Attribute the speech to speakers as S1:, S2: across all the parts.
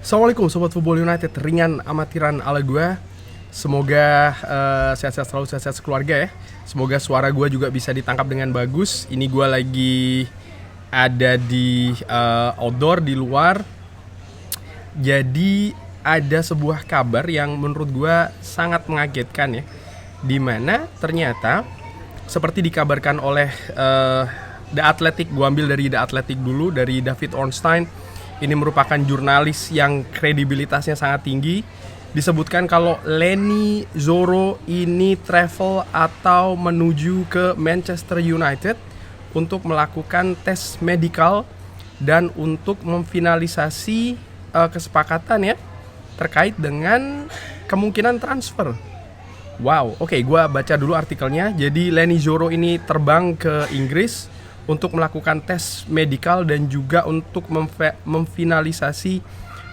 S1: Assalamualaikum Sobat Football United, ringan amatiran ala gue. Semoga sehat-sehat selalu, sehat-sehat sekeluarga ya. Semoga suara gue juga bisa ditangkap dengan bagus. Ini gue lagi ada di outdoor, di luar. Jadi ada sebuah kabar yang menurut gue sangat mengagetkan ya. Dimana ternyata seperti dikabarkan oleh The Athletic, gue ambil dari The Athletic dulu, dari David Ornstein. Ini merupakan jurnalis yang kredibilitasnya sangat tinggi. Disebutkan kalau Leny Yoro ini travel atau menuju ke Manchester United untuk melakukan tes medikal dan untuk memfinalisasi kesepakatan ya terkait dengan kemungkinan transfer. Wow, oke, gue baca dulu artikelnya. Jadi Leny Yoro ini terbang ke Inggris untuk melakukan tes medikal dan juga untuk memfinalisasi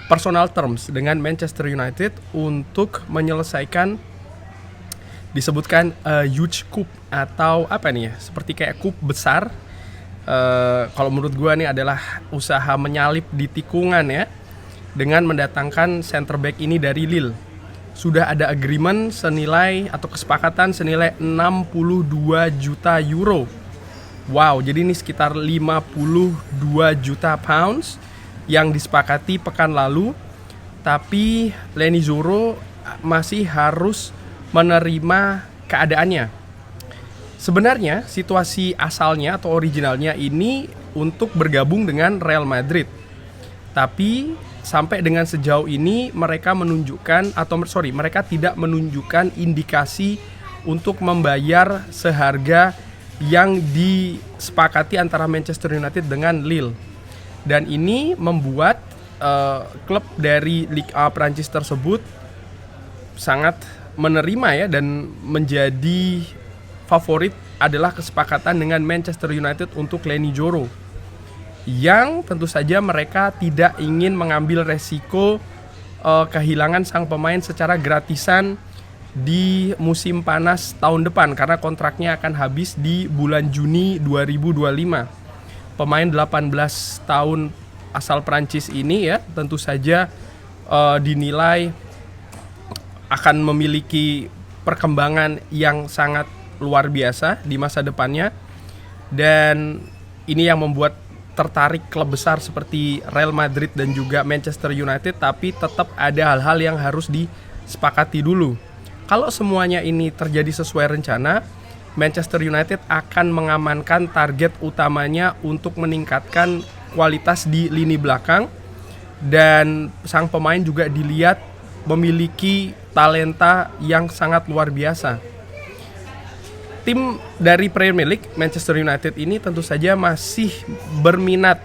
S1: personal terms dengan Manchester United untuk menyelesaikan disebutkan huge coup atau apa nih ya, seperti kayak coup besar. Kalau menurut gua nih adalah usaha menyalip di tikungan ya, dengan mendatangkan center back ini dari Lille. Sudah ada agreement senilai atau kesepakatan senilai 62 juta euro. Wow, jadi ini sekitar 52 juta pounds yang disepakati pekan lalu. Tapi Leny Yoro masih harus menerima keadaannya. Sebenarnya situasi asalnya atau originalnya ini untuk bergabung dengan Real Madrid. Tapi sampai dengan sejauh ini mereka mereka tidak menunjukkan indikasi untuk membayar seharga yang disepakati antara Manchester United dengan Lille. Dan ini membuat klub dari Ligue 1 Prancis tersebut sangat menerima ya, dan menjadi favorit adalah kesepakatan dengan Manchester United untuk Leny Yoro, yang tentu saja mereka tidak ingin mengambil resiko kehilangan sang pemain secara gratisan di musim panas tahun depan, karena kontraknya akan habis di bulan Juni 2025. Pemain 18 tahun asal Prancis ini ya tentu saja dinilai akan memiliki perkembangan yang sangat luar biasa di masa depannya, dan ini yang membuat tertarik klub besar seperti Real Madrid dan juga Manchester United. Tapi tetap ada hal-hal yang harus disepakati dulu. Kalau semuanya ini terjadi sesuai rencana, Manchester United akan mengamankan target utamanya untuk meningkatkan kualitas di lini belakang, dan sang pemain juga dilihat memiliki talenta yang sangat luar biasa. Tim dari Premier League, Manchester United ini tentu saja masih berminat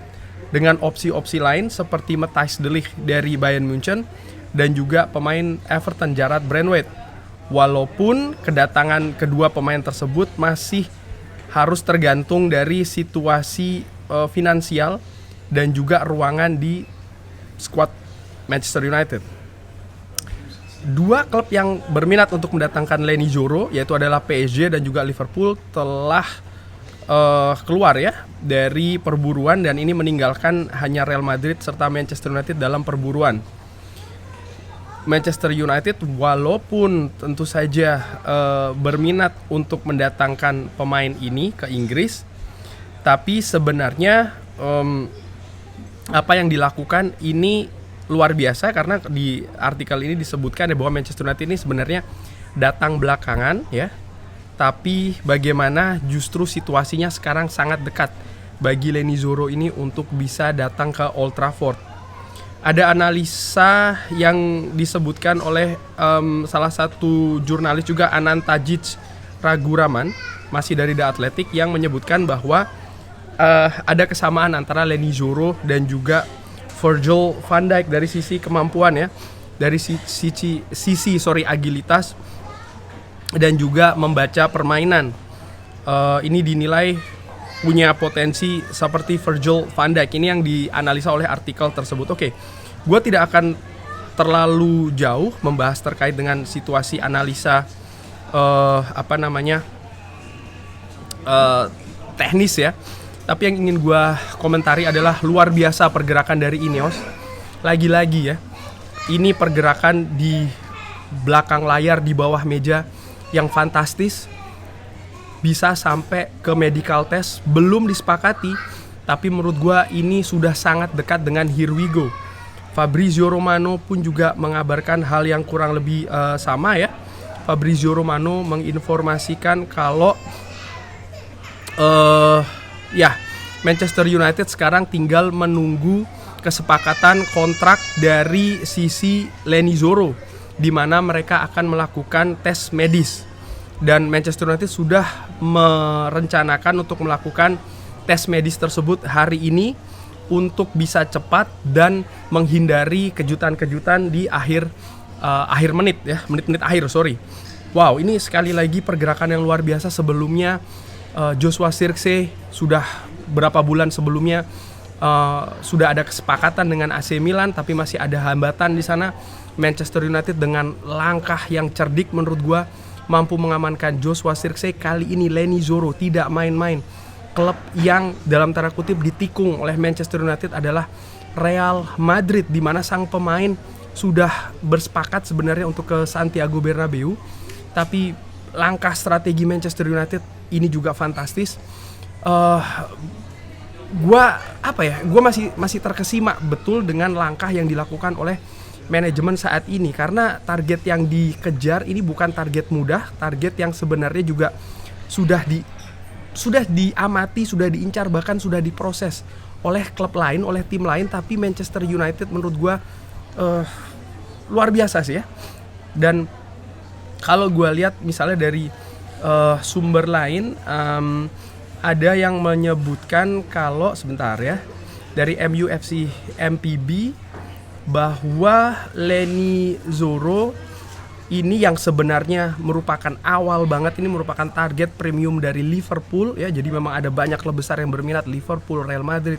S1: dengan opsi-opsi lain seperti Matthijs de Ligt dari Bayern Munchen dan juga pemain Everton Jarrad Brandwaite. Walaupun kedatangan kedua pemain tersebut masih harus tergantung dari situasi finansial dan juga ruangan di skuad Manchester United. Dua klub yang berminat untuk mendatangkan Leny Yoro, yaitu adalah PSG dan juga Liverpool, telah keluar ya dari perburuan, dan ini meninggalkan hanya Real Madrid serta Manchester United dalam perburuan. Manchester United walaupun tentu saja berminat untuk mendatangkan pemain ini ke Inggris, tapi sebenarnya apa yang dilakukan ini luar biasa, karena di artikel ini disebutkan ya bahwa Manchester United ini sebenarnya datang belakangan ya, tapi bagaimana justru situasinya sekarang sangat dekat bagi Leny Yoro ini untuk bisa datang ke Old Trafford. Ada analisa yang disebutkan oleh salah satu jurnalis juga, Anantajic Raguraman, masih dari The Athletic, yang menyebutkan bahwa ada kesamaan antara Leny Yoro dan juga Virgil van Dijk dari sisi kemampuan ya, dari sisi agilitas dan juga membaca permainan. Ini dinilai punya potensi seperti Virgil van Dijk. Ini yang dianalisa oleh artikel tersebut. Oke, gue tidak akan terlalu jauh membahas terkait dengan situasi analisa teknis ya. Tapi yang ingin gue komentari adalah luar biasa pergerakan dari Ineos. Lagi-lagi ya, ini pergerakan di belakang layar, di bawah meja yang fantastis. Bisa sampai ke medical test, belum disepakati, tapi menurut gua ini sudah sangat dekat dengan here we go. Fabrizio Romano pun juga mengabarkan hal yang kurang lebih sama ya. Fabrizio Romano menginformasikan kalau Manchester United sekarang tinggal menunggu kesepakatan kontrak dari sisi Leny Yoro, di mana mereka akan melakukan tes medis. Dan Manchester United sudah merencanakan untuk melakukan tes medis tersebut hari ini untuk bisa cepat dan menghindari kejutan-kejutan di akhir menit ya, menit-menit akhir, sorry. Wow, ini sekali lagi pergerakan yang luar biasa. Sebelumnya Joshua Zirkzee sudah berapa bulan sebelumnya sudah ada kesepakatan dengan AC Milan, tapi masih ada hambatan di sana. Manchester United dengan langkah yang cerdik menurut gua mampu mengamankan Joshua Zirkzee. Kali ini Leny Yoro tidak main-main. Klub yang dalam tanda kutip ditikung oleh Manchester United adalah Real Madrid, di mana sang pemain sudah bersepakat sebenarnya untuk ke Santiago Bernabeu. Tapi langkah strategi Manchester United ini juga fantastis. Gua masih terkesima betul dengan langkah yang dilakukan oleh manajemen saat ini, karena target yang dikejar ini bukan target mudah, target yang sebenarnya juga sudah diamati, sudah diincar, bahkan sudah diproses oleh klub lain, oleh tim lain. Tapi Manchester United menurut gue luar biasa sih ya. Dan kalau gue lihat misalnya dari sumber lain, ada yang menyebutkan kalau sebentar ya, dari MUFC MPB, bahwa Leny Yoro ini yang sebenarnya merupakan awal banget, ini merupakan target premium dari Liverpool ya. Jadi memang ada banyak klub besar yang berminat, Liverpool, Real Madrid.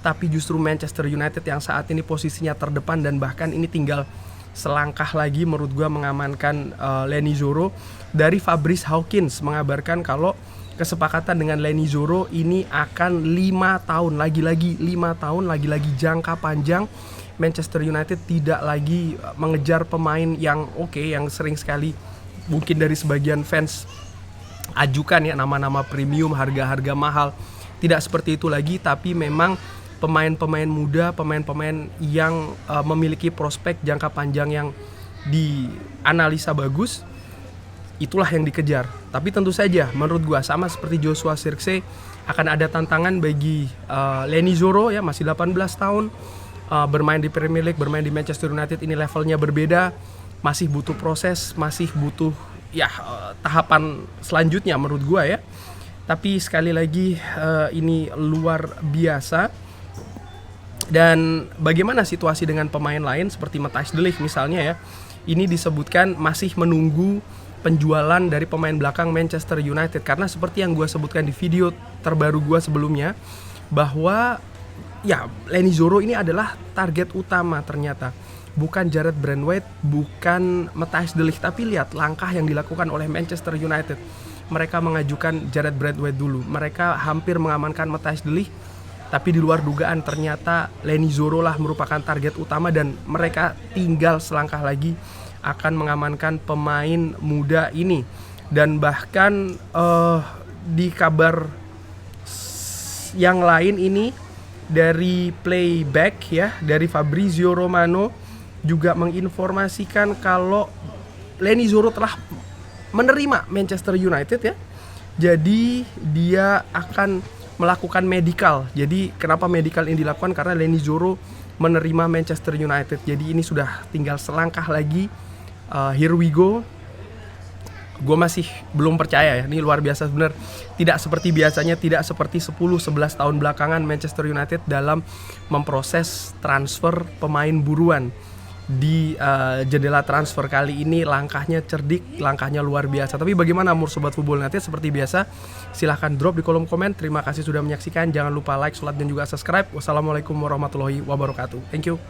S1: Tapi justru Manchester United yang saat ini posisinya terdepan, dan bahkan ini tinggal selangkah lagi menurut gua mengamankan Leny Yoro. Dari Fabrice Hawkins mengabarkan kalau kesepakatan dengan Leny Yoro ini akan 5 tahun, lagi-lagi 5 tahun, lagi-lagi jangka panjang. Manchester United tidak lagi mengejar pemain yang yang sering sekali mungkin dari sebagian fans ajukan ya, nama-nama premium, harga-harga mahal. Tidak seperti itu lagi, tapi memang pemain-pemain muda, pemain-pemain yang memiliki prospek jangka panjang yang dianalisa bagus, itulah yang dikejar. Tapi tentu saja menurut gua sama seperti Joshua Zirkzee akan ada tantangan bagi Leny Yoro ya, masih 18 tahun. Bermain di Premier League, bermain di Manchester United, ini levelnya berbeda, masih butuh proses, masih butuh tahapan selanjutnya menurut gua ya. Tapi sekali lagi ini luar biasa. Dan bagaimana situasi dengan pemain lain seperti Matthijs de Ligt misalnya ya, ini disebutkan masih menunggu penjualan dari pemain belakang Manchester United, karena seperti yang gua sebutkan di video terbaru gua sebelumnya, bahwa Leny Yoro ini adalah target utama ternyata. Bukan Jared Brandtwaite, bukan Matthijs de Ligt, tapi lihat langkah yang dilakukan oleh Manchester United. Mereka mengajukan Jared Brandtwaite dulu. Mereka hampir mengamankan Matthijs de Ligt, tapi di luar dugaan ternyata Leny Yoro lah merupakan target utama, dan mereka tinggal selangkah lagi akan mengamankan pemain muda ini. Dan bahkan di kabar yang lain ini, dari Playback ya, dari Fabrizio Romano juga menginformasikan kalau Leny Yoro telah menerima Manchester United ya. Jadi dia akan melakukan medical. Jadi kenapa medical ini dilakukan? Karena Leny Yoro menerima Manchester United. Jadi ini sudah tinggal selangkah lagi. Here we go. Gue masih belum percaya ya, ini luar biasa bener. Tidak seperti biasanya, tidak seperti 10-11 tahun belakangan Manchester United dalam memproses transfer pemain buruan. Di jendela transfer kali ini langkahnya cerdik, langkahnya luar biasa. Tapi bagaimana menurut Sobat Football United? Seperti biasa, silahkan drop di kolom komen. Terima kasih sudah menyaksikan, jangan lupa like, share, dan juga subscribe. Wassalamualaikum warahmatullahi wabarakatuh. Thank you.